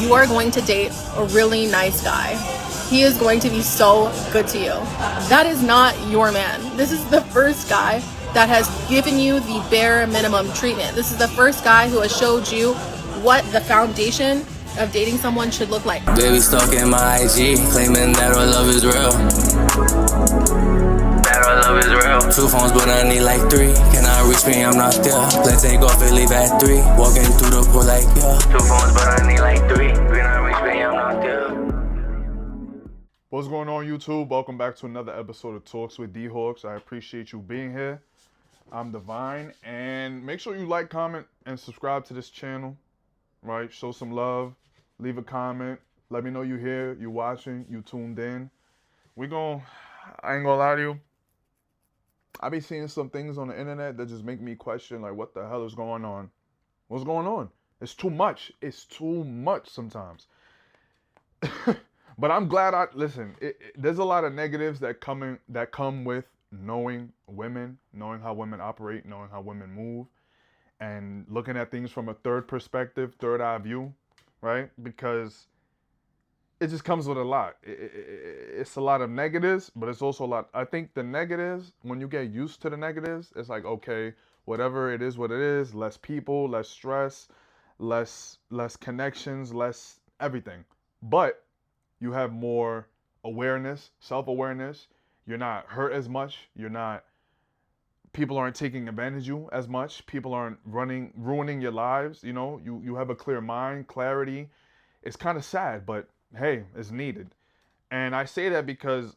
you are going to date a really nice guy. He is going to be so good to you. That is not your man. This is the first guy that has given you the bare minimum treatment. This is the first guy who has showed you what the foundation of dating someone should look like. Baby stalking my IG, claiming that our love is real. That our love is real. 2 phones, but I need like 3. Cannot reach me, I'm not there. Let's take off and leave at 3. Walking through the pool like, yeah. 2 phones, but I need like 3. Cannot reach me, I'm not there. What's going on, YouTube? Welcome back to another episode of Talks with Dhawks. I appreciate you being here. I'm Divine, and make sure you like, comment, and subscribe to this channel. Right? Show some love. Leave a comment. Let me know you here, you watching, you tuned in. I ain't gonna lie to you. I be seeing some things on the internet that just make me question, like, what the hell is going on? What's going on? It's too much. It's too much sometimes. But I'm glad there's a lot of negatives that come with knowing women, knowing how women operate, knowing how women move, and looking at things from a third perspective, third eye view, right? Because it just comes with a lot. It's a lot of negatives, but it's also a lot. I think the negatives, when you get used to the negatives, it's like, okay, whatever it is, what it is, less people, less stress, less connections, less everything. But you have more awareness, self-awareness. You're not hurt as much. People aren't taking advantage of you as much. People aren't ruining your lives. You know, you have a clear mind, clarity. It's kind of sad, but hey, it's needed. And I say that because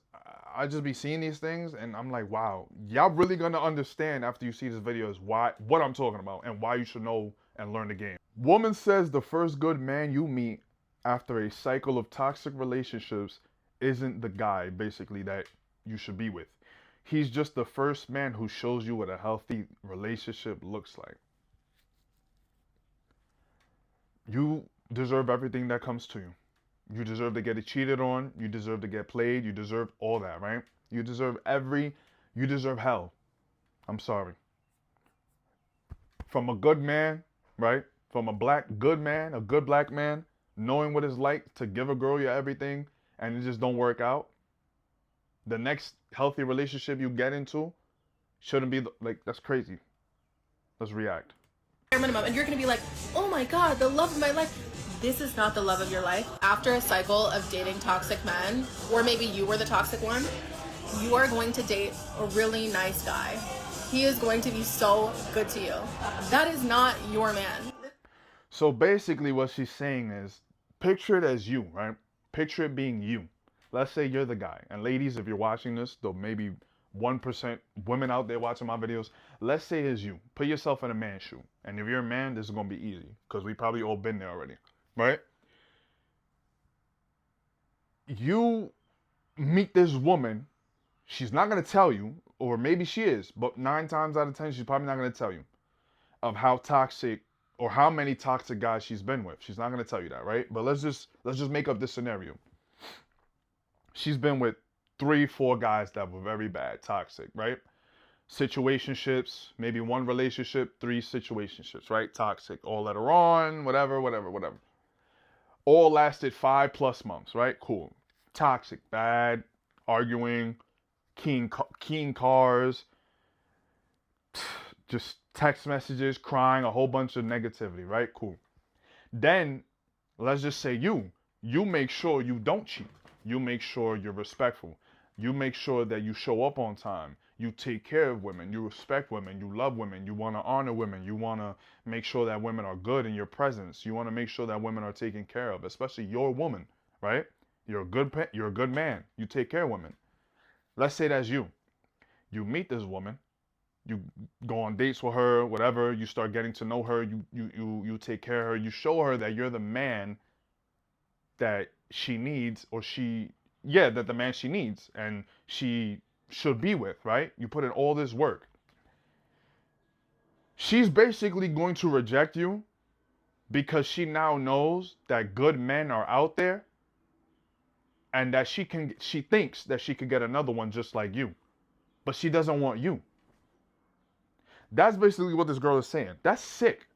I just be seeing these things and I'm like, wow, y'all really gonna understand after you see this video is what I'm talking about and why you should know and learn the game. Woman says the first good man you meet after a cycle of toxic relationships isn't the guy, basically, that you should be with. He's just the first man who shows you what a healthy relationship looks like. You deserve everything that comes to you. You deserve to get cheated on. You deserve to get played. You deserve all that, right? You deserve hell. I'm sorry. From a good man, right? From a good black man, knowing what it's like to give a girl your everything and it just don't work out. The next healthy relationship you get into shouldn't be like, that's crazy. Let's react. Minimum, and you're gonna be like, oh my god, the love of my life. This is not the love of your life. After a cycle of dating toxic men, or maybe you were the toxic one, you are going to date a really nice guy. He is going to be so good to you. That is not your man. So basically what she's saying is, picture it as you, right? Picture it being you. Let's say you're the guy. And ladies, if you're watching this, though maybe 1% women out there watching my videos, let's say it's you. Put yourself in a man's shoe. And if you're a man, this is going to be easy because we probably all been there already, right? You meet this woman. She's not going to tell you, or maybe she is, but 9 times out of 10, she's probably not going to tell you of how toxic or how many toxic guys she's been with. She's not going to tell you that, right? But let's just make up this scenario. She's been with 3-4 guys that were very bad, toxic, right? Situationships, maybe 1 relationship, 3 situationships, right? Toxic, all later on, whatever. All lasted 5+ months, right? Cool. Toxic, bad, arguing, keen cars, just text messages, crying, a whole bunch of negativity, right? Cool. Then, let's just say you make sure you don't cheat. You make sure you're respectful. You make sure that you show up on time. You take care of women. You respect women. You love women. You want to honor women. You want to make sure that women are good in your presence. You want to make sure that women are taken care of, especially your woman, right? You're a good man. You take care of women. Let's say that's you. You meet this woman. You go on dates with her, whatever. You start getting to know her. You take care of her. You show her that you're the man that she needs, or that the man she needs and she should be with, right? You put in all this work. She's basically going to reject you because she now knows that good men are out there and that she thinks that she could get another one just like you, but she doesn't want you. That's basically what this girl is saying. That's sick.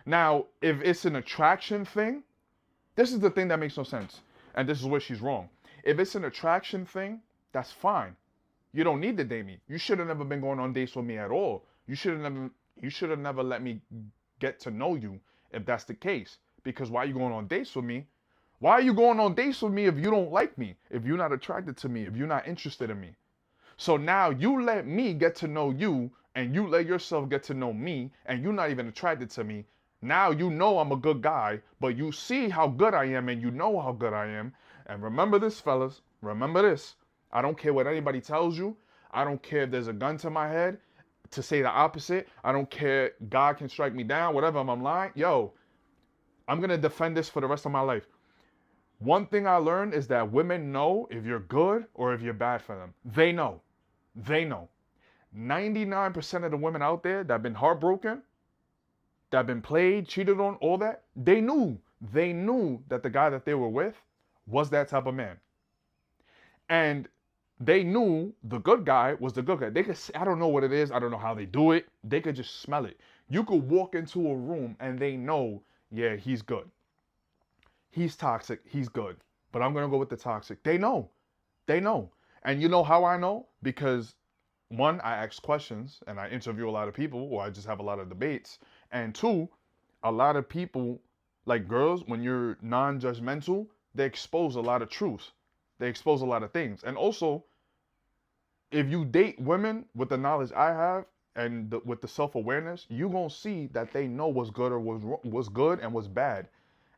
Now, if it's an attraction thing, This is the thing that makes no sense. And this is where she's wrong. If it's an attraction thing, that's fine. You don't need to date me. You should have never been going on dates with me at all. You should have never let me get to know you if that's the case. Because why are you going on dates with me? Why are you going on dates with me if you don't like me? If you're not attracted to me, if you're not interested in me? So now you let me get to know you and you let yourself get to know me and you're not even attracted to me. Now you know I'm a good guy, but you see how good I am and you know how good I am. And remember this, fellas. Remember this. I don't care what anybody tells you. I don't care if there's a gun to my head to say the opposite. I don't care. God can strike me down, whatever, if I'm lying. Yo, I'm going to defend this for the rest of my life. One thing I learned is that women know if you're good or if you're bad for them. They know. They know. 99% of the women out there that have been heartbroken, that have been played, cheated on, all that, they knew. They knew that the guy that they were with was that type of man. And they knew the good guy was the good guy. They could, I don't know what it is. I don't know how they do it. They could just smell it. You could walk into a room and they know, yeah, he's good. He's toxic. He's good. But I'm going to go with the toxic. They know. They know. And you know how I know? Because one, I ask questions and I interview a lot of people, or I just have a lot of debates. And two, a lot of people, like girls, when you're non-judgmental, they expose a lot of truth. They expose a lot of things. And also, if you date women with the knowledge I have and with the self-awareness, you're going to see that they know what's good or what's good and what's bad.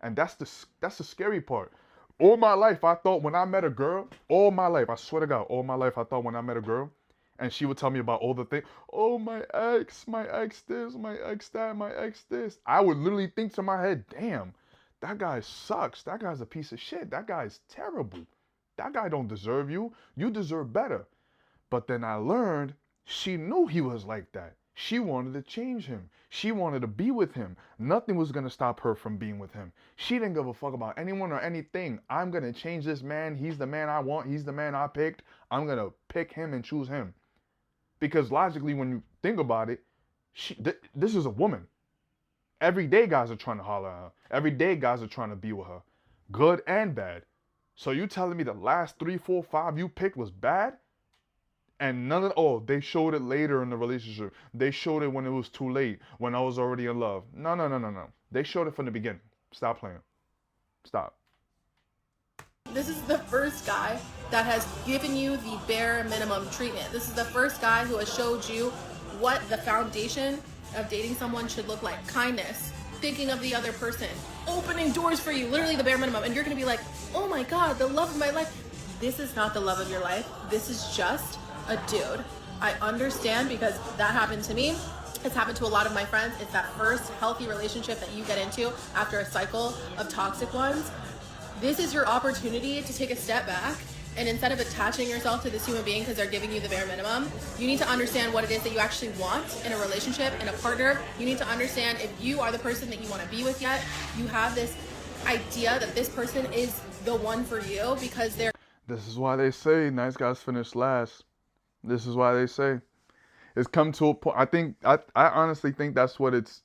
And that's the scary part. All my life, I thought when I met a girl, all my life, I swear to God, all my life, I thought when I met a girl, and she would tell me about all the things, oh, my ex this, my ex that, my ex this. I would literally think to my head, damn, that guy sucks. That guy's a piece of shit. That guy's terrible. That guy don't deserve you. You deserve better. But then I learned she knew he was like that. She wanted to change him. She wanted to be with him. Nothing was going to stop her from being with him. She didn't give a fuck about anyone or anything. I'm going to change this man. He's the man I want. He's the man I picked. I'm going to pick him and choose him. Because logically, when you think about it, this is a woman. Every day guys are trying to holler at her. Every day guys are trying to be with her. Good and bad. So you telling me the last 3, 4, 5 you picked was bad? And none of they showed it later in the relationship. They showed it when it was too late, when I was already in love. No. They showed it from the beginning. Stop playing. Stop. This is the first guy that has given you the bare minimum treatment. This is the first guy who has showed you what the foundation of dating someone should look like. Kindness, thinking of the other person, opening doors for you, literally the bare minimum. And you're going to be like, oh my God, the love of my life. This is not the love of your life. This is just a dude. I understand because that happened to me. It's happened to a lot of my friends. It's that first healthy relationship that you get into after a cycle of toxic ones. This is your opportunity to take a step back, and instead of attaching yourself to this human being because they're giving you the bare minimum, you need to understand what it is that you actually want in a relationship, in a partner. You need to understand if you are the person that you want to be with yet. You have this idea that this person is the one for you because they're... This is why they say nice guys finish last. This is why they say it's come to a point. I honestly think that's what it's.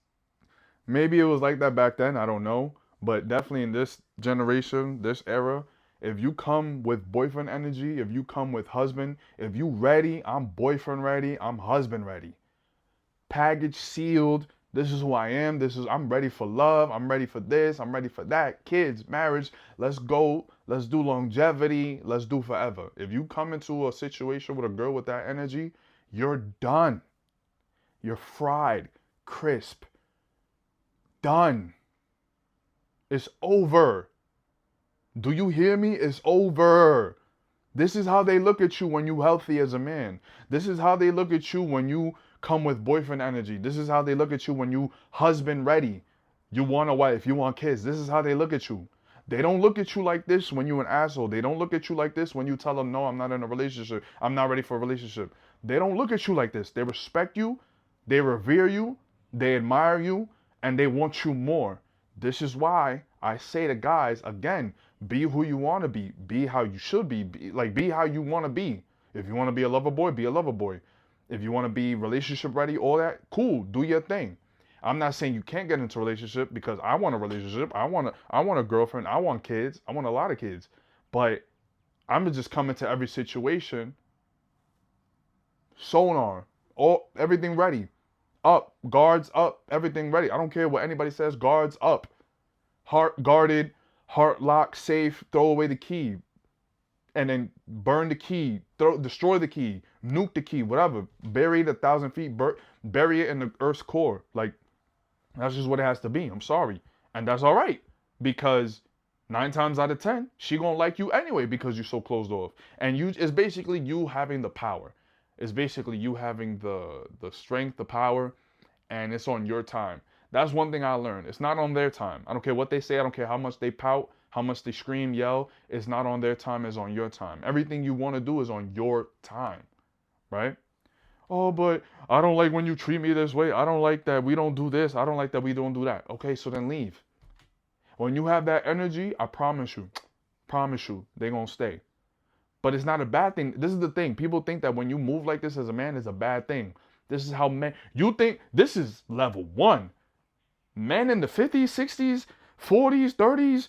Maybe it was like that back then. I don't know, but definitely in this generation, this era, if you come with boyfriend energy, if you come with husband, if you ready, I'm boyfriend ready, I'm husband ready. Package sealed. This is who I am. I'm ready for love. I'm ready for this. I'm ready for that. Kids, marriage. Let's go. Let's do longevity. Let's do forever. If you come into a situation with a girl with that energy, you're done. You're fried, crisp. Done. It's over. Do you hear me? It's over. This is how they look at you when you're healthy as a man. This is how they look at you when you come with boyfriend energy. This is how they look at you when you husband ready. You want a wife, you want kids. This is how they look at you. They don't look at you like this when you're an asshole. They don't look at you like this when you tell them, no, I'm not in a relationship. I'm not ready for a relationship. They don't look at you like this. They respect you. They revere you. They admire you. And they want you more. This is why I say to guys, again, be who you want to be. Be how you should be. Be how you want to be. If you want to be a lover boy, be a lover boy. If you want to be relationship ready, all that, cool, do your thing. I'm not saying you can't get into a relationship, because I want a relationship. I want a girlfriend. I want kids. I want a lot of kids. But I'm just coming to every situation, sonar, everything ready. Up, guards up, everything ready. I don't care what anybody says, guards up. Heart guarded, heart locked, safe, throw away the key. And then burn the key, destroy the key, nuke the key, whatever. Bury it 1,000 feet, bury it in the Earth's core. Like, that's just what it has to be. I'm sorry. And that's all right. Because 9 times out of 10, she gonna like you anyway because you're so closed off. And it's basically you having the power. It's basically you having the strength, the power, and it's on your time. That's one thing I learned. It's not on their time. I don't care what they say. I don't care how much they pout, how much they scream, yell. It's not on their time. It's on your time. Everything you want to do is on your time, right? Oh, but I don't like when you treat me this way. I don't like that we don't do this. I don't like that we don't do that. Okay, so then leave. When you have that energy, I promise you, they're going to stay. But it's not a bad thing. This is the thing. People think that when you move like this as a man, it's a bad thing. This is how men, you think this is level 1. Men in the 50s, 60s, 40s, 30s,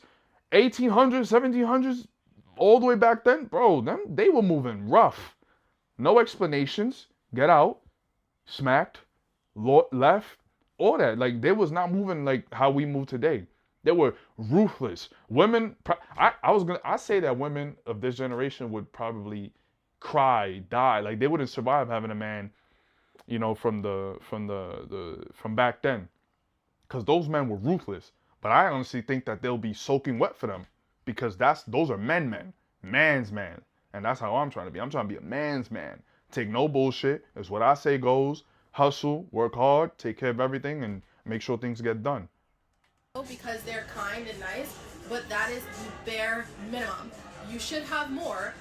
1800s, 1700s, all the way back then, bro, they were moving rough. No explanations. Get out. Smacked. Left. All that. Like, they was not moving like how we move today. They were ruthless. Women, I say that women of this generation would probably cry, die. Like, they wouldn't survive having a man, you know, from back then. Because those men were ruthless. But I honestly think that they'll be soaking wet for them. Because those are men. Man's man. And that's how I'm trying to be. I'm trying to be a man's man. Take no bullshit. It's what I say goes. Hustle, work hard, take care of everything, and make sure things get done. Because they're kind and nice, but that is the bare minimum. You should have more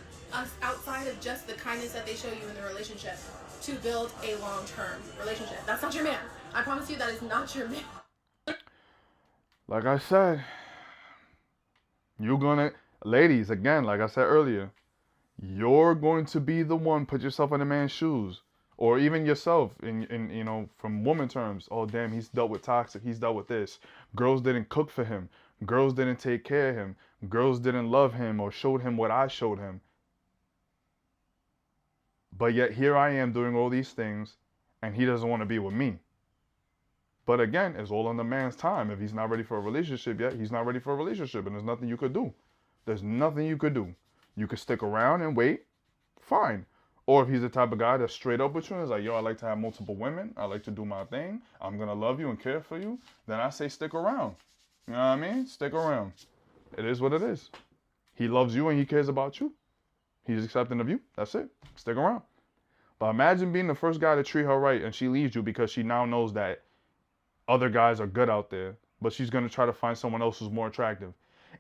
outside of just the kindness that they show you in the relationship to build a long-term relationship. That's not your man. I promise you that is not your man. Like I said, ladies, again, like I said earlier, you're going to be the one, put yourself in a man's shoes. Or even yourself, in you know, from woman terms. Oh, damn, he's dealt with toxic. He's dealt with this. Girls didn't cook for him. Girls didn't take care of him. Girls didn't love him or showed him what I showed him. But yet here I am doing all these things, and he doesn't want to be with me. But again, it's all on the man's time. If he's not ready for a relationship yet, he's not ready for a relationship, and there's nothing you could do. There's nothing you could do. You could stick around and wait. Fine. Or if he's the type of guy that's straight up with you and is like, yo, I like to have multiple women. I like to do my thing. I'm going to love you and care for you. Then I say stick around. You know what I mean? Stick around. It is what it is. He loves you and he cares about you. He's accepting of you. That's it. Stick around. But imagine being the first guy to treat her right and she leaves you because she now knows that other guys are good out there. But she's going to try to find someone else who's more attractive.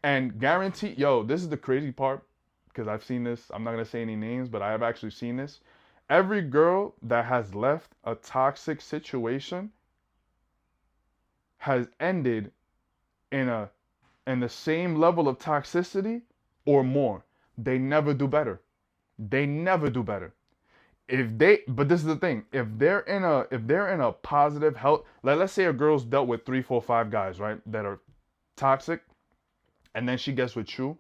And guarantee, yo, this is the crazy part. Because I've seen this, I'm not going to say any names, but I have actually seen this. Every girl that has left a toxic situation has ended in the same level of toxicity or more. They never do better. They never do better. But this is the thing, if they're in a positive health, let's say a girl's dealt with 3, 4, 5 guys, right, that are toxic, and then she gets with you,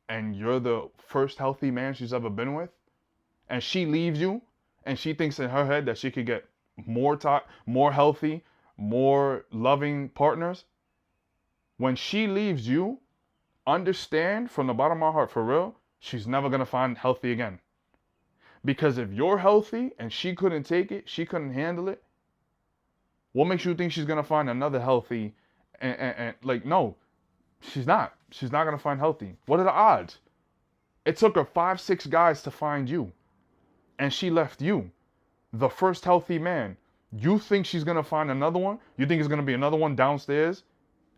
and you're the first healthy man she's ever been with, and she leaves you, and she thinks in her head that she could get more healthy, more loving partners. When she leaves you, understand from the bottom of my heart, for real, she's never going to find healthy again. Because if you're healthy and she couldn't take it, she couldn't handle it, what makes you think she's going to find another healthy? And like, no, she's not. She's not going to find healthy. What are the odds? It took her 5, 6 guys to find you. And she left you, the first healthy man. You think she's going to find another one? You think it's going to be another one downstairs?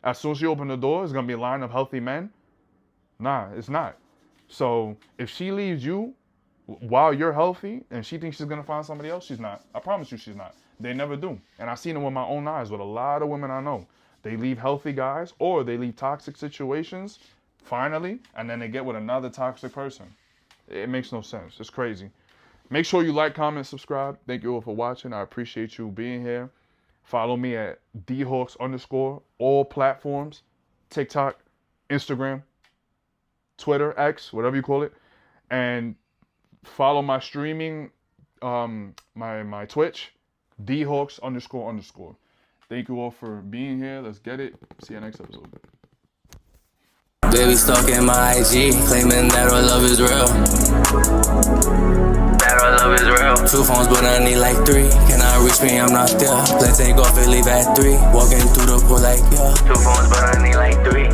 As soon as she opened the door, it's going to be a line of healthy men? Nah, it's not. So if she leaves you while you're healthy and she thinks she's going to find somebody else, she's not. I promise you she's not. They never do. And I've seen it with my own eyes with a lot of women I know. They leave healthy guys or they leave toxic situations, finally, and then they get with another toxic person. It makes no sense. It's crazy. Make sure you like, comment, subscribe. Thank you all for watching. I appreciate you being here. Follow me at dhawks_, all platforms, TikTok, Instagram, Twitter, X, whatever you call it. And follow my streaming, my Twitch, dhawks__. Thank you all for being here. Let's get it. See you next episode. Baby stalking my IG, claiming that our love is real. That our love is real. 2 phones, but I need like 3. Cannot reach me, I'm not there. Play take off and leave at 3. Walking through the pool like, yeah. 2 phones, but I need like 3.